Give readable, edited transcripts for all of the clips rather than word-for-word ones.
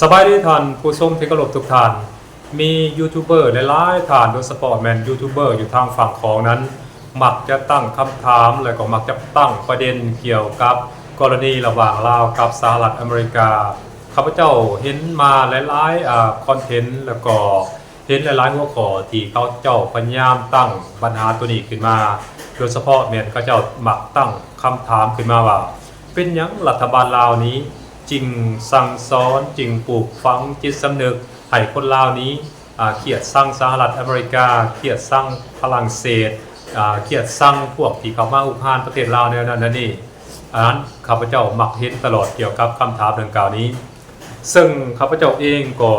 สบายดีท่านผู้ชมที่เคารพทุกท่านมียูทูบเบอร์หลายๆท่านโดยเฉพาะแมนยูทูบเบอร์อยู่ทางฝั่งของนั้นมักจะตั้งคำถามและก็มักจะตั้งประเด็นเกี่ยวกับกรณีระหว่างลาวกับสหรัฐอเมริกาข้าพเจ้าเห็นมาหลายๆคอนเทนต์แล้วก็เห็นหลายๆหัวข้อที่เขาเจ้าพยายามตั้งปัญหาตัวนี้ขึ้นมาโดยเฉพาะแมนเขาเจ้ามักตั้งคำถามขึ้นมาว่าเป็นหยังรัฐบาลลาวนี้จริงสั่งสอนจริงปลูกฝังจิตสำนึกให้คนลาวนี้เกลียดชังสหรัฐอเมริกาเกลียดชังฝรั่งเศสเกลียดชังพวกที่เขามาอุพานประเทศลาวในนั้นนี่อันนั้นข้าพเจ้ามักเห็นตลอดเกี่ยวกับคำถามดังกล่าวนี้ซึ่งข้าพเจ้าเองก็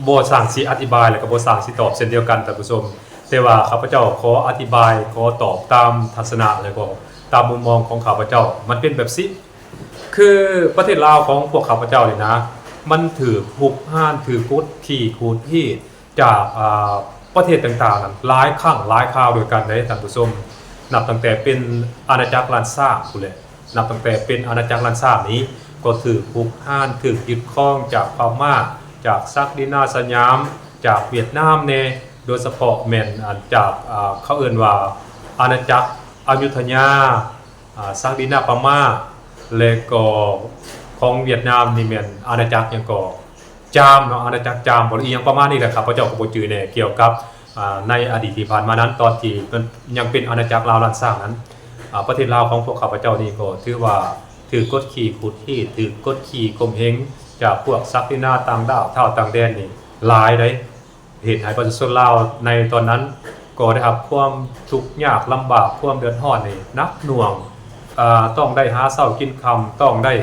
บ่สร้างสิอธิบายและก็บ่สร้างสิตอบเช่นเดียวกันท่านผู้ชมแต่ว่าข้าพเจ้าขออธิบายขอตอบตามทัศนะและก็ตามมุมมองของข้าพเจ้ามันเป็นแบบนี้คือประเทศลาวของพวกข้าพเจ้าเนี่ยนะมันถือหุกห้านถือกุดขี่ขูดที่จากประเทศต่างๆนั้นหลายครั้งหลายคราวโดยกันได้ท่านผู้ชมนับตั้งแต่เป็นอาณาจักรล้านซ่าพุ่นแหละนับตั้งแต่เป็นอาณาจักรล้านซ่านี้ก็ถือหุกห้านถือยึดครองจากพม่าจากซักดินาสยามจากเวียดนามเนโดยเฉพาะแม่นจากเขาเอ่นว่าอาณาจักรอยุธยาซักดินาพม่าและก็ของเวียดนามนี่แม่นอาณาจักรยังก็จามเนาะอาณาจักรจามบ่อีหยังประมาณนี้แหละครับพระเจ้าก็บ่จื้อแน่เกี่ยวกับในอดีตที่ผ่านมานั้นตอนที่มันยังเป็นอาณาจักรลาวล้านซ่านั้นประเทศลาวของพวกข้าพเจ้านี่ก็ถือว่าถือกดขี่ขุดที่ถือกดขี่ข่มเหงจากพวกซักดินาต่างดาวเท่าต่างแดนนี่หลายได้เหตุให้ประชาชนลาวในตอนนั้นก็ได้รับความทุกข์ยากลำบากความเดือดร้อนนี่หนักหน่วงต้องได้หาเช้ากินค่ำต้องได้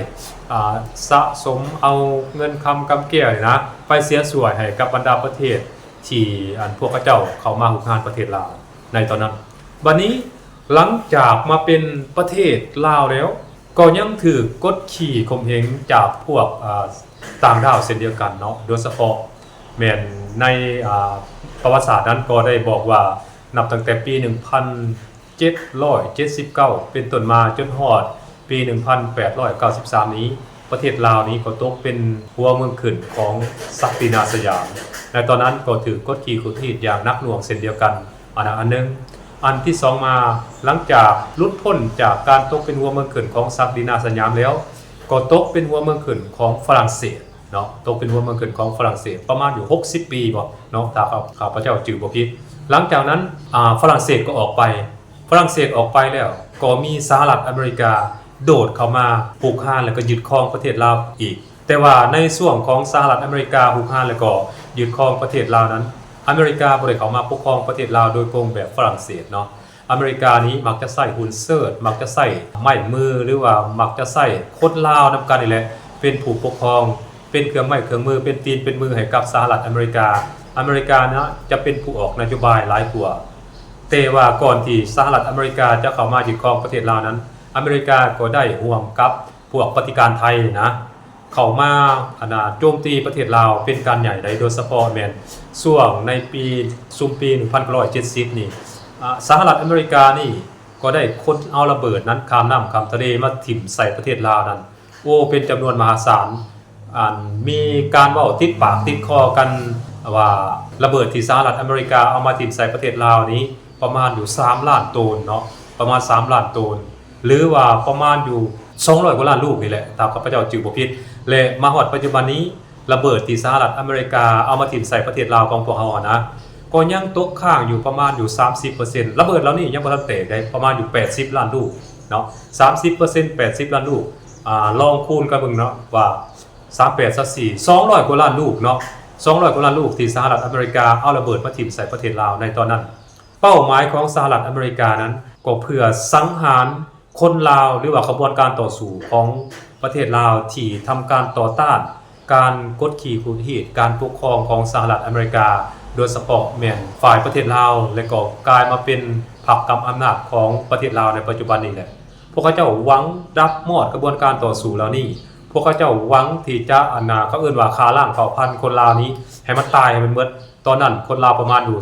สะสมเอาเงินคำกำเกี่ยวนะไปเสียสวยให้กับบรรดาประเทศที่พวกเจ้าเข้ามาหุกหานประเทศลาวในตอนนั้นบัดนี้หลังจากมาเป็นประเทศลาวแล้วก็ยังถือกดขี่ข่มเหงจากพวกต่างดาวเช่นเดียวกันเนาะโดยเฉพาะแม่นในประวัติศาสตร์นั้นก็ได้บอกว่านับตั้งแต่ปี1779เป็นต้นมาจนฮอดปี1893นี้ประเทศลาวนี้ก็ตกเป็นหัวเมืองขึ้นของศักดินาสยามในตอนนั้นก็ถือกดขี่ขุดที่อย่างนักหน่วงเช่นเดียวกันอันนึงอันที่2มาหลังจากหลุดพ้นจากการตกเป็นหัวเมืองขึ้นของศักดินาสยามแล้วก็ตกเป็นหัวเมืองขึ้นของฝรั่งเศสเนาะตกเป็นหัวเมืองขึ้นของฝรั่งเศสประมาณอยู่60ปีบ่เนาะถ้าข้าพเจ้าจื่อบ่ผิดหลังจากนั้นฝรั่งเศสก็ออกไปฝรั่งเศสออกไปแล้วก็มีสหรัฐอเมริกาโดดเข้ามาผูกขาดแล้วก็ยึดครองประเทศลาวอีกแต่ว่าในช่วงของสหรัฐอเมริกาผูกขาดแล้วก็ยึดครองประเทศลาวนั้นอเมริกาบ่ได้เข้ามาปกครองประเทศลาวโดยตรงแบบฝรั่งเศสเนาะอเมริกานี้มักจะใช้หุ่นเซิร์ชมักจะใช้ไม้มือหรือว่ามักจะใช้คนลาวนำกันนี่แหละเป็นผู้ปกครองเป็นเครื่องไม้เครื่องมือเป็นตีนเป็นมือให้กับสหรัฐอเมริกานะจะเป็นผู้ออกนโยบายหลายกว่าแต่ว่าก่อนที่สหรัฐอเมริกาจะเข้ามายึดครองประเทศลาวนั้นอเมริกาก็ได้ร่วมกับพวกปฏิการไทยนะเข้ามาโจมตีประเทศลาวเป็นการใหญ่โดยเฉพาะแม่นช่วงในปี1970นี่สหรัฐอเมริกานี่ก็ได้คนเอาระเบิดนั้นข้ามน้ำข้ามทะเลมาถิ่มใส่ประเทศลาวนั้นโอ้เป็นจำนวนมหาศาลมีการเว้าติดปากติดคอกันว่าระเบิดที่สหรัฐอเมริกาเอามาถิ่มใส่ประเทศลาวนี้ประมาณอยู่3ล้านโตนเนาะประมาณ3ล้านโตนหรือว่าประมาณอยู่200กว่าล้านลูกนี่แหละตามข้าพเจ้าจื่อบ่ผิดและมาฮอดปัจจุบันนี้ระเบิดที่สหรัฐอเมริกาเอามาถิ่มใส่ประเทศลาวของพวกเฮานะก็ยังตกค้างอยู่ประมาณอยู่ 30% ระเบิดเหล่านี้ยังบ่ทันแตกได้ประมาณอยู่80ล้านลูกเนาะ 30% 80ล้านลูกลองคูณกันเบิ่งเนาะว่า38 4 200กว่าล้านลูกเนาะ200กว่าล้านลูกที่สหรัฐอเมริกาเอาระเบิดมาถิ่มใส่ประเทศลาวในตอนนั้นเป้าหมายของสหรัฐอเมริกานั้นก็เพื่อสังหารคนลาวหรือว่าขบวนการต่อสู้ของประเทศลาวที่ทำการต่อต้านการกดขี่ข่มเหงการปกครองของสหรัฐอเมริกาโดยเฉพาะแม่นฝ่ายประเทศลาวและก็กลายมาเป็นพรรคกำอำนาจของประเทศลาวในปัจจุบันนี้แหละพวกเขาเจ้าหวังรับมอดกระบวนการต่อสู้เหล่านี้พวกเขาเจ้าหวังที่จะเขาเอิ้นว่าฆ่าล้างเผ่าพันธุ์คนลาวนี้ให้มันตายให้มันหมดตอนนั้นคนลาวประมาณอยู่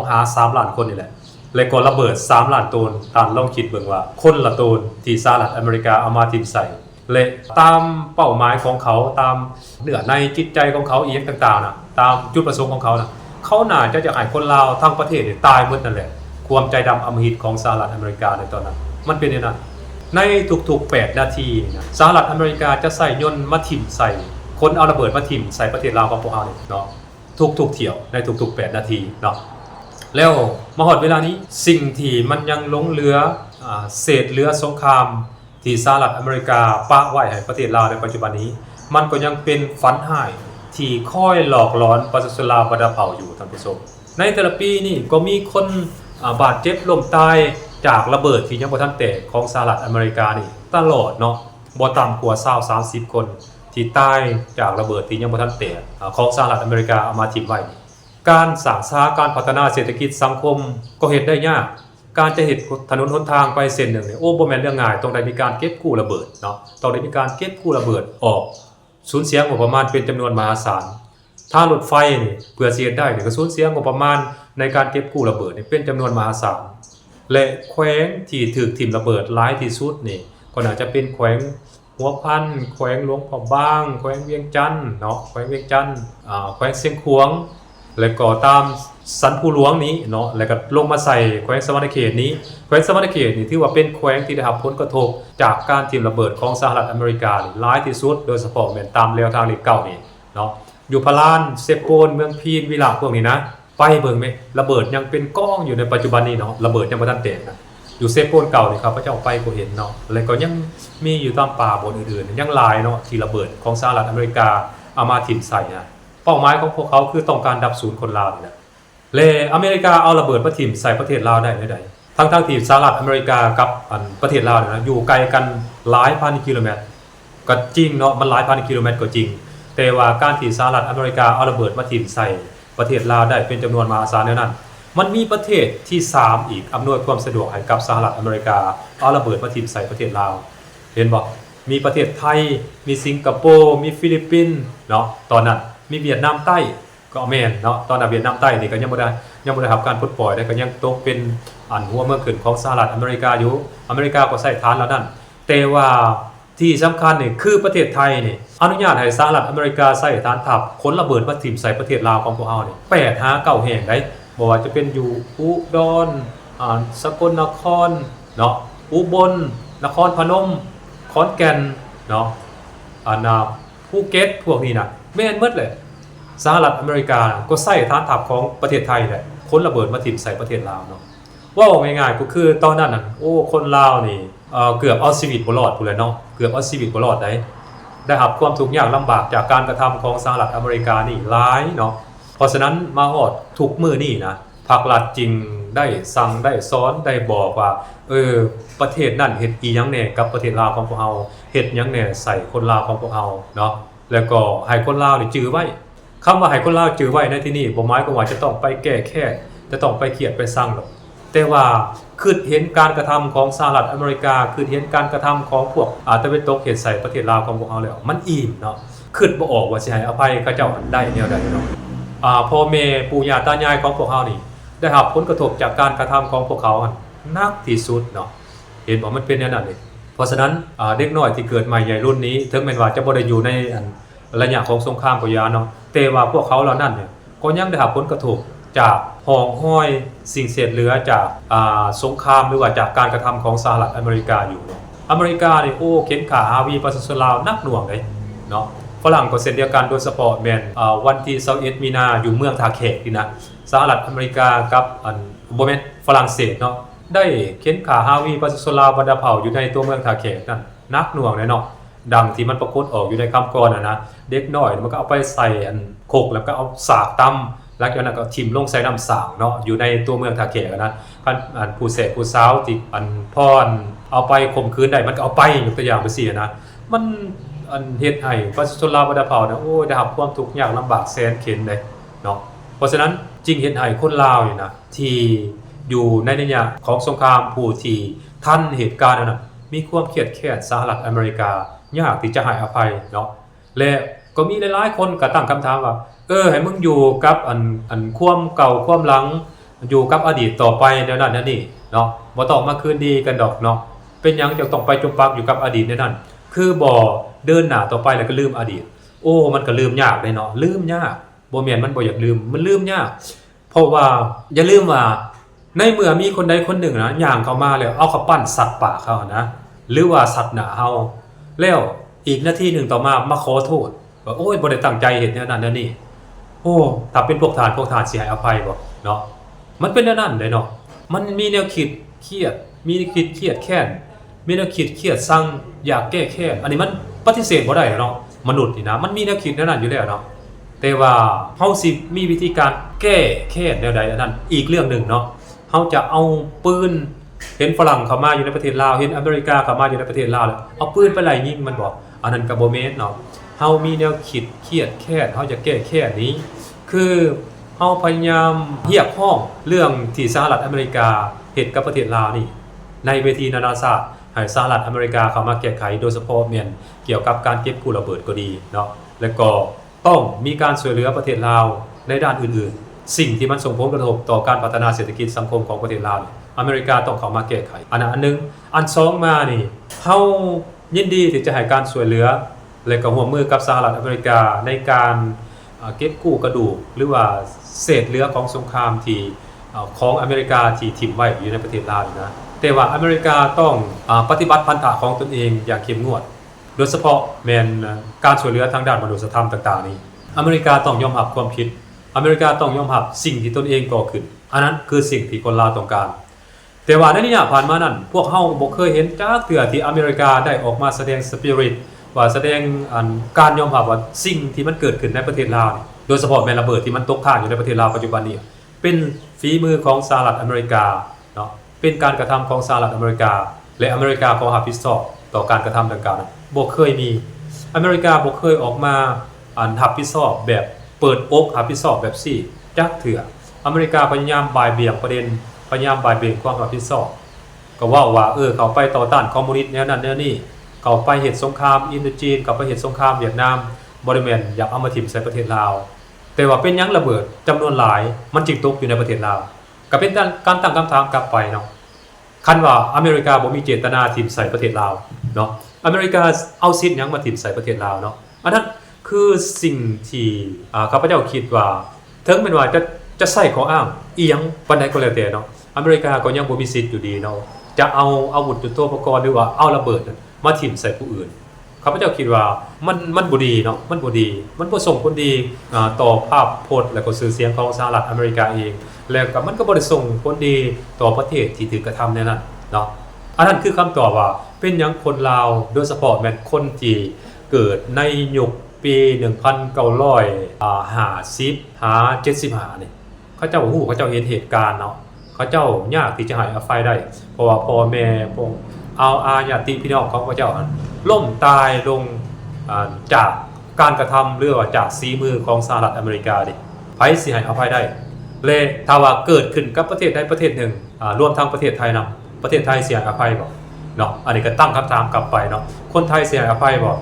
2-3 ล้านคนนี่แหละและก็ระเบิด3ล้านโตนตามลองคิดเบิ่งว่าคนละโตนที่สหรัฐอเมริกาเอามาถิ่มใส่ และตามเป้าหมายของเขาตามเนื้อในจิตใจของเขาอีกต่างๆนะตามจุดประสงค์ของเขานะเขาน่าจะให้คนลาวทั้งประเทศตายหมดนั่นแหละความใจดำอำมหิตของสหรัฐอเมริกาในตอนนั้นมันเป็นอย่างนั้นในทุกๆ8นาทีนะสหรัฐอเมริกาจะใส่ยนต์มาถิ่มใส่คนเอาระเบิดมาถิ่มใส่ประเทศลาวของพวกเราเนี่ยเนาะทุกเที่ยวในทุกๆ8นาทีเนาะแล้วมาฮอดเวลานี้สิ่งที่มันยังหลงเหลือเศษเรือสงครามที่สหรัฐอเมริกาปะไว้ให้ประเทศลาวในปัจจุบันนี้มันก็ยังเป็นฝันร้ายที่ค่อยหลอกหลอนประชาชนลาวบรรดาเผ่าอยู่ท่านผู้ชมในแต่ละปีนี่ก็มีคนบาดเจ็บล้มตายจากระเบิดที่ยังบ่ทันแตกของสหรัฐอเมริกานี่ตลอดเนาะบ่ต่ำกว่า20-30 คนที่ตายจากระเบิดที่ยังบ่ทันแตกของสหรัฐอเมริกาเอามาทิ้งไว้การสร้างสร้างการพัฒนาเศรษฐกิจสังคมก็เฮ็ดได้ยากการจะเฮ็ดถนนหนทางไปเส้นหนึ่งเนี่ยโอ้บ่แม่นเรื่องง่ายต้องได้มีการเก็บกู้ระเบิดเนาะต้องได้มีการเก็บกู้ระเบิดออกสูญเสียงบประมาณเป็นจำนวนมหาศาลถ้ารถไฟนี่เพื่อสิเฮ็ดได้นี่ก็สูญเสียงบประมาณในการเก็บกู้ระเบิดนี่เป็นจำนวนมหาศาลและแขวงที่ถูกทิ่มระเบิดหลายที่สุดนี่ก็น่าจะเป็นแขวงหัวพันแขวงหลวงพระบางแขวงเวียงจันทน์เนาะแขวงเวียงจันทน์แขวงเชียงขวงแล้วก็ตามสันภูหลวงนี้เนาะแล้วก็ลงมาใส่แขวงสวรรณเขตนี้แขวงสวรรณเขตนี่ถือว่าเป็นแขวงที่ได้รับผลกระทบจากการทิ่มระเบิดของสหรัฐอเมริกาหลายที่สุดโดยเฉพาะแม่นตามแนวทางเลขเก้านี่เนาะอยู่พะลานเซโปนเมืองพีนวิลาพวกนี้นะไปเบิ่งมั้ยระเบิดยังเป็นก้องอยู่ในปัจจุบันนี้เนาะระเบิดยังบ่ทันแตกนะอยู่เซโปนเก่านี่ครับพระเจ้าไปก็เห็นเนาะแล้วก็ยังมีอยู่ตามป่าบนอื่นๆยังหลายเนาะที่ระเบิดของสหรัฐอเมริกาเอามาถิ่มใส่นะเป้าหมายของพวกเขาคือต้องการดับศูนย์คนลาวนี่แหละและอเมริกาเอาระเบิดมาถิ่มใส่ประเทศลาวได้ไดทั้งที่สหรัฐอเมริกากับประเทศลาวนะอยู่ไกลกันหลายพันกิโลเมตรก็จริงเนาะมันหลายพันกิโลเมตรก็จริงแต่ว่าการที่สหรัฐอเมริกาเอาระเบิดมาถิ่มใส่ประเทศลาวได้เป็นจำนวนมหาศาลแนวนั้นมันมีประเทศที่3อีกอำนวยความสะดวกให้กับสหรัฐอเมริกาเอาระเบิดมาถิ่มใส่ประเทศลาวเห็นบ่มีประเทศไทยมีสิงคโปร์มีฟิลิปปินส์เนาะตอนนั้นมีเวียดนามใต้ก็แม่นเนาะตอนนั้นเวียดนามใต้นี่ก็ยังบ่ได้รับการปลดปล่อยได้ก็ยังตกเป็นหัวเมืองขึ้นของสหรัฐอเมริกาอยู่อเมริกาก็ใช้ฐานแล้วนั่นแต่ว่าที่สำคัญนี่คือประเทศไทยนี่อนุญาตให้สหรัฐอเมริกาใช้ฐานทัพขนระเบิดมาถิ่มใส่ประเทศลาวของพวกเฮานี่8 5 9 แห่งได้บ่ว่าจะเป็นอยู่อุดรสกลนครเนาะอุบลนครพนมขอนแก่นเนาะภูเก็ตพวกนี้นะแม่นหมดเลยสหรัฐอเมริกาก็ใช้ฐานทัพของประเทศไทยแหละขนระเบิดมาถิ่มใส่ประเทศลาวเนาะว่าง่ายๆก็คือตอนนั้นน่ะโอ้คนลาวนี่เกือบเอาชีวิตบ่รอดพู้นแหละเนาะเกือบเอาชีวิตบ่รอดได้รับความทุกข์ยากลำบากจากการกระทำของสหรัฐอเมริกานี่หลายเนาะเพราะฉะนั้นมาฮอดทุกมื้อนี้นะภาครัฐจริงได้สั่งได้สอนได้บอกว่าประเทศนั้นเฮ็ดอีหยังแหน่กับประเทศลาวของพวกเฮาเฮ็ดหยังแหน่ใส่คนลาวของพวกเฮาเนาะแล้วก็ให้คนลาวนี่จื้อไว้คำว่าให้คนลาวจื้อไว้ในที่นี้บ่หมายความว่าจะต้องไปแก้แค้นจะต้องไปเครียดไปสั่งหรอกแต่ว่าคิดเห็นการกระทำของสหรัฐอเมริกาคิดเห็นการกระทำของพวกตะวันตกเฮ็ดใส่ประเทศลาวของพวกเฮาแล้วมันอิ่มเนาะคิดบ่ออกว่าสิให้อภัยเขาเจ้าได้แนวใดเนาะพ่อแม่ปู่ย่าตายายของพวกเฮานี่ได้รับผลกระทบจากการกระทำของพวกเขาหนักที่สุดเนาะเห็นบ่มันเป็นแนวนั้นเลยเพราะฉะนั้นเด็กน้อยที่เกิดใหม่ใหญ่รุ่นนี้ถึงแม้ว่าจะบ่ได้อยู่ในระยะของสงครามกยาเนาะแต่ว่าพวกเขาเหล่านั้นเนี่ยก็ยังได้รับผลกระทบจากห้องห้อยสิ่งเศษเหลือจากสงครามหรือว่าจากการกระทำของสหรัฐอเมริกาอยู่เนาะอเมริกานี่โอ้เข็นขาอาวีประชาชนลาวนักหน่วงเลยเนาะฝรั่งก็เช่นเดียวกันโดยเฉพาะแม่นวันที่21มีนาอยู่เมืองทาเคนี่นะสหรัฐอเมริกากับบ่แม่นฝรั่งเศสเนาะได้เข็นขาฮาวีประชาชนลาวบรรดาเผ่าอยู่ในตัวเมืองทาเคนั่นนักหน่วงเลยเนาะดังที่มันปรากฏออกอยู่ในคำกรนะเด็กน้อยมันก็เอาไปใส่โคกแล้วก็เอาสากตำแล้วจากนั้นก็ทิ่มลงใส่น้ำสางเนาะอยู่ในตัวเมืองทาเคนะผู้เสพผู้สาวที่พ่อนเอาไปข่มขืนได้มันก็เอาไปยกตัวอย่างไปสินะมันเฮ็ดให้ประชาชนลาวบรรดาเผ่านะโอ้ได้รับความทุกข์ยากลำบากแสนเข็ญเลยเนาะเพราะฉะนั้นจริงเฮ็ดให้คนลาวนี่นะที่อยู่ในระยะของสงครามผู้ที่ทันเหตุการณ์นั้นนะมีความเครียดแค้นสหรัฐอเมริกายากที่จะให้อภัยเนาะและก็มีหลายๆคนก็ตั้งคำถามว่าให้มึงอยู่กับความเก่าความหลังอยู่กับอดีตต่อไปแนวนั้นนั่นนี่เนาะบ่ต้องมาคืนดีกันดอกเนาะเป็นหยังจะต้องไปจมปักอยู่กับอดีตแนวนั้น คือบ่เดินหน้าต่อไปแล้วก็ลืมอดีตโอ้มันก็ลืมยากเลยเนาะลืมยากบ่แม่นมันบ่อยากลืมมันลืมยากเพราะว่าอย่าลืมว่าในเมื่อมีคนใดคนหนึ่งนะย่างเข้ามาแล้วเอาข้าวปั้นสัตว์ปากเขานะหรือว่าสัตว์หน้าเฮาแล้วอีกนาทีหนึ่งต่อมาขอโทษว่าโอ้ยบ่ได้ตั้งใจเฮ็ดแนวนั้นแนวนี้โอ้ถ้าเป็นพวกทานสิให้อภัยบ่เนาะมันเป็นแนวนั้นเลยเนาะมันมีแนวคิดเครียดมีแนวคิดเครียดแค้นมีแนวคิดเครียดสั่งอยากแก้แค้นอันนี้มันปฏิเสธบ่ได้เนาะมนุษย์นี่นะมันมีแนวคิดแนวนั้นอยู่แล้วเนาะแต่ว่าเฮาสิมีวิธีการแก้แค้นแนวใดอันนั้นอีกเรื่องหนึ่งเนาะเฮาจะเอาปืนเห็นฝรั่งเข้ามาอยู่ในประเทศลาวเห็นอเมริกาเข้ามาอยู่ในประเทศลาวแล้วเอาปืนไปไล่ยิงมันบ่อันนั้นก็บ่แม่นเนาะเฮามีแนวคิดเครียดแค้นเฮาจะแก้แค้นนี้คือเฮาพยายามเรียกร้องเรื่องที่สหรัฐอเมริกาเฮ็ดกับประเทศลาวนี่ในเวทีนานาชาติให้สหรัฐอเมริกาเข้ามาแก้ไขโดยเฉพาะแม่นเกี่ยวกับการเก็บกู้ระเบิดก็ดีเนาะแล้วก็ต้องมีการช่วยเหลือประเทศลาวในด้านอื่นๆสิ่งที่มันส่งผลกระทบต่อการพัฒนาเศรษฐกิจสังคมของประเทศลาวอเมริกาต้องเข้ามาแก้ไขอันหนึ่งอันสองมานี่เฮายินดีที่จะให้การช่วยเหลือและก็ร่วมมือกับสหรัฐอเมริกาในการเก็บกู้กระดูกหรือว่าเศษเหลือของสงครามที่ของอเมริกาที่ถิ่มไว้อยู่ในประเทศลาวนะแต่ว่าอเมริกาต้องปฏิบัติพันธะของตนเองอย่างเข้มงวดโดยเฉพาะแม่นการช่วยเหลือทางด้านมนุษยธรรมต่างๆนี้อเมริกาต้องยอมรับความผิดอเมริกาต้องยอมรับสิ่งที่ตนเองก่อขึ้นอันนั้นคือสิ่งที่คนลาวต้องการแต่ว่าในระยะผ่านมานั้นพวกเฮาบ่เคยเห็นจักเทื่อที่อเมริกาได้ออกมาแสดงสปิริตว่าแสดงการยอมรับว่าสิ่งที่มันเกิดขึ้นในประเทศลาวโดยเฉพาะแม่ระเบิดที่มันตกค้างอยู่ในประเทศลาวปัจจุบันนี้เป็นฝีมือของสหรัฐอเมริกาเนาะเป็นการกระทำของสหรัฐอเมริกาและอเมริกาขอรับผิดชอบต่อการกระทำดังกล่าวนั้นบ่เคยมีอเมริกาบ่เคยออกมารับผิดชอบแบบเปิดอกรับผิดชอบแบบซี่จักเทื่ออเมริกาพยายามบ่ายเบี่ยงประเด็นพยายามบ่ายเบี่ยงความรับผิดชอบก็ว่าเขาไปต่อต้านคอมมิวนิสต์แนวนั้นแนวนี้เขาไปเฮ็ดสงครามอินโดจีนเขาไปเฮ็ดสงครามเวียดนามบ่ได้แม่นอยากเอามาถิ่มใส่ประเทศลาวแต่ว่าเป็นหยังระเบิดจำนวนหลายมันจึงตกอยู่ในประเทศลาวก็เป็นการตั้งคำถามกลับไปเนาะคันว่าอเมริกาบ่มีเจตนาถิ่มใส่ประเทศลาวเนาะอเมริกาเอาสิทธิ์หยังมาถิ่มใส่ประเทศลาวเนาะอันนั้นคือสิ่งที่ข้าพเจ้าคิดว่าถึงแม้ว่าจะใช้ข้ออ้างอีหยังปานใดก็แล้วแต่เนาะอเมริกาก็ยังบ่มีสิทธิ์อยู่ดีเนาะจะเอาอาวุธยุทโธปกรณ์หรือว่าเอาระเบิดมาถิ่มใส่ผู้อื่นข้าพเจ้าคิดว่ามันบ่ดีเนาะมันบ่ดีมันบ่ส่งผลดีต่อภาพพจน์และก็ชื่อเสียงของสหรัฐอเมริกาเองแล้วก็มันก็บ่ได้ส่งผลดีต่อประเทศที่ถูกกระทำแนวนั้นเนาะอันนั้นคือคำตอบว่าเป็นหยังคนลาวโดยเฉพาะแม่นคนที่เกิดในยุคปี1950หา75นี่เขาเจ้าฮู้เขาเจ้าเห็นเหตุการณ์เนาะเขาเจ้ายากที่จะให้อภัยได้เพราะว่าพ่อแม่พวกเอาญาติพี่น้องของเขาเจ้าล้มตายลงจากการกระทำหรือว่าจากฝีมือของสหรัฐอเมริกาดิไผสิให้อภัยได้และถ้าว่าเกิดขึ้นกับประเทศใดประเทศหนึ่งรวมทั้งประเทศไทยนำประเทศไทยสิให้อภัยบ่เนาะอันนี้ก็ตั้งคำถามกลับไปเนาะคนไทยสิให้อภัยบ่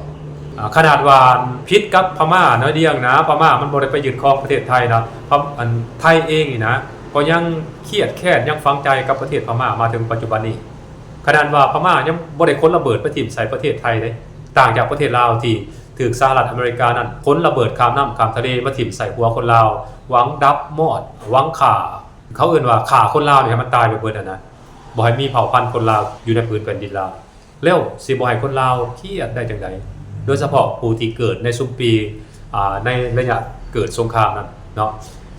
ขนาดว่าพิษกับพม่าน้อยเดียงนะพม่ามันบ่ได้ไปยึดครองประเทศไทยนะไทยเองนี่นะก็ยังเครียดแค้นยังฝังใจกับประเทศพม่ามาถึงปัจจุบันนี้ขนาดว่าพม่ายังบ่ได้ค้นระเบิดไปถิ่มใส่ประเทศไทยเลยต่างจากประเทศลาวที่ถูกสหรัฐอเมริกานั้นค้นระเบิดข้ามน้ำข้ามทะเลมาถิ่มใส่หัวคนลาวหวังดับมอดหวังฆ่าเขาเอิ้นว่าฆ่าคนลาวนี่ให้มันตายไปเบิดนะบ่ให้มีเผ่าพันธุ์คนลาวอยู่ในพื้นแผ่นดินลาวแล้วสิบ่ให้คนลาวเครียดได้จังได๋โดยเฉพาะผู้ที่เกิดในซุมปีในระยะเกิดสงครามนั้นเนาะ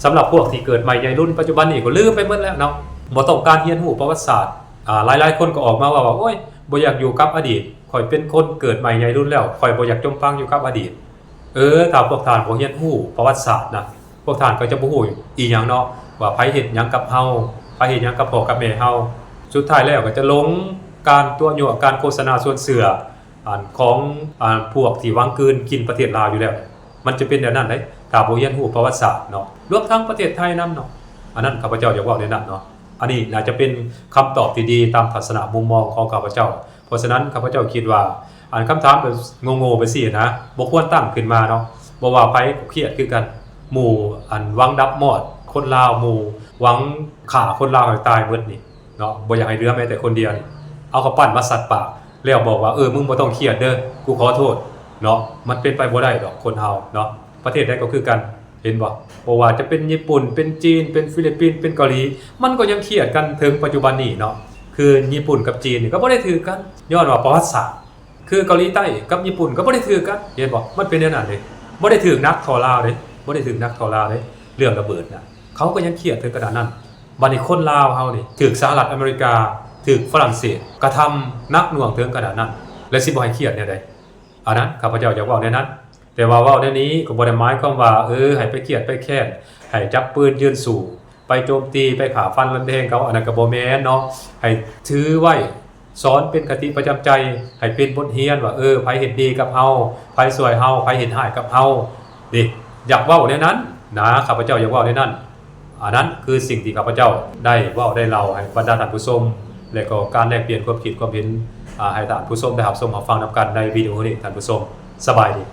สำหรับพวกที่เกิดใหม่ใหญ่รุ่นปัจจุบันนี้ก็ลืมไปหมดแล้วเนาะบ่ต้องการเรียนรู้ประวัติศาสตร์หลายๆคนก็ออกมาว่าโอ๊ยบ่อยากอยู่กับอดีตข่อยเป็นคนเกิดใหม่ใหญ่รุ่นแล้วข่อยบ่อยากจมปังอยู่กับอดีตถ้าพวกท่านบ่เรียนรู้ประวัติศาสตร์นะพวกท่านก็จะบ่ฮู้อีหยังเนาะว่าไผเฮ็ดหยังกับเฮาไผเฮ็ดหยังกับพ่อกับแม่เฮาสุดท้ายแล้วก็จะหลงการตัวยั่วการโฆษณาส่วนเสื่อของพวกที่หวังคืนกินประเทศลาวอยู่แล้วมันจะเป็นแบบนั้นได้ถ้าบ่เรียนรู้ประวัติศาสตร์เนาะรวมทั้งประเทศไทยนำเนาะอันนั้นข้าพเจ้าอยากเว้าในนั้นเนาะอันนี้น่าจะเป็นคำตอบที่ดีตามทัศนมุมมองของข้าพเจ้าเพราะฉะนั้นข้าพเจ้าคิดว่าคำถามแบบโง่ๆไปสินะบ่ควรตั้งขึ้นมาเนาะบ่ว่าไผเครียดคือกันหมู่หวังดับมอดคนลาวหมู่หวังฆ่าคนลาวให้ตายหมดนี่เนาะบ่อยากให้เหลือแม้แต่คนเดียวนี่เอาข้าวปั้นมาสัตว์ปาก แล้วบอกว่ามึงบ่ต้องเครียดเด้อกูขอโทษเนาะมันเป็นไปบ่ได้ดอกคนเฮาเนาะประเทศใดก็คือกันเห็นบ่บ่ว่าจะเป็นญี่ปุ่นเป็นจีนเป็นฟิลิปปินส์เป็นเกาหลีมันก็ยังเครียดกันถึงปัจจุบันนี้เนาะคือญี่ปุ่นกับจีนนี่ก็บ่ได้ถือกันย้อนว่าประวัติศาสตร์คือเกาหลีใต้กับญี่ปุ่นก็บ่ได้ถือกันเห็นบ่มันเป็นแนวนั้นเด้บ่ได้ถือนักทอลาวเด้บ่ได้ถือนักทอลาวเด้เรื่องระเบิดน่ะเขาก็ยังเครียดถึงขนาดนั้นบัดนี้คนลาวเฮานี่ถูกสหรัฐอเมริกาถูกฝรั่งเศสกระทำนักหน่วงถึงขนาดนั้นและสิบ่ให้เครียดแนวใดอันนั้นข้าพเจ้าอยากเว้าแนวนั้นแต่ว่าเว้าแนวนี้ก็บ่ได้หมายความว่าให้ไปเครียดไปแค้นให้จับปืนยืนสู้ไปโจมตีไปฆ่าฟันรันแทงเขาอันนั้นก็บ่แม่นเนาะให้ถือไว้สอนเป็นคติประจำใจให้เป็นบทเรียนว่าไผเฮ็ดดีกับเฮาไผช่วยเฮาไผเฮ็ดร้ายกับเฮาดิอยากเว้าแนวนั้นนะข้าพเจ้าอยากเว้าแนวนั้นอันนั้นคือสิ่งที่ข้าพเจ้าได้เว้าได้เล่าให้บรรดาท่านผู้ชมและก็การแลกเปลี่ยนความคิดความเห็นให้ท่านผู้ชมได้รับชมรับฟังนำกันในวิดีโอนี้ท่านผู้ชมสบายดี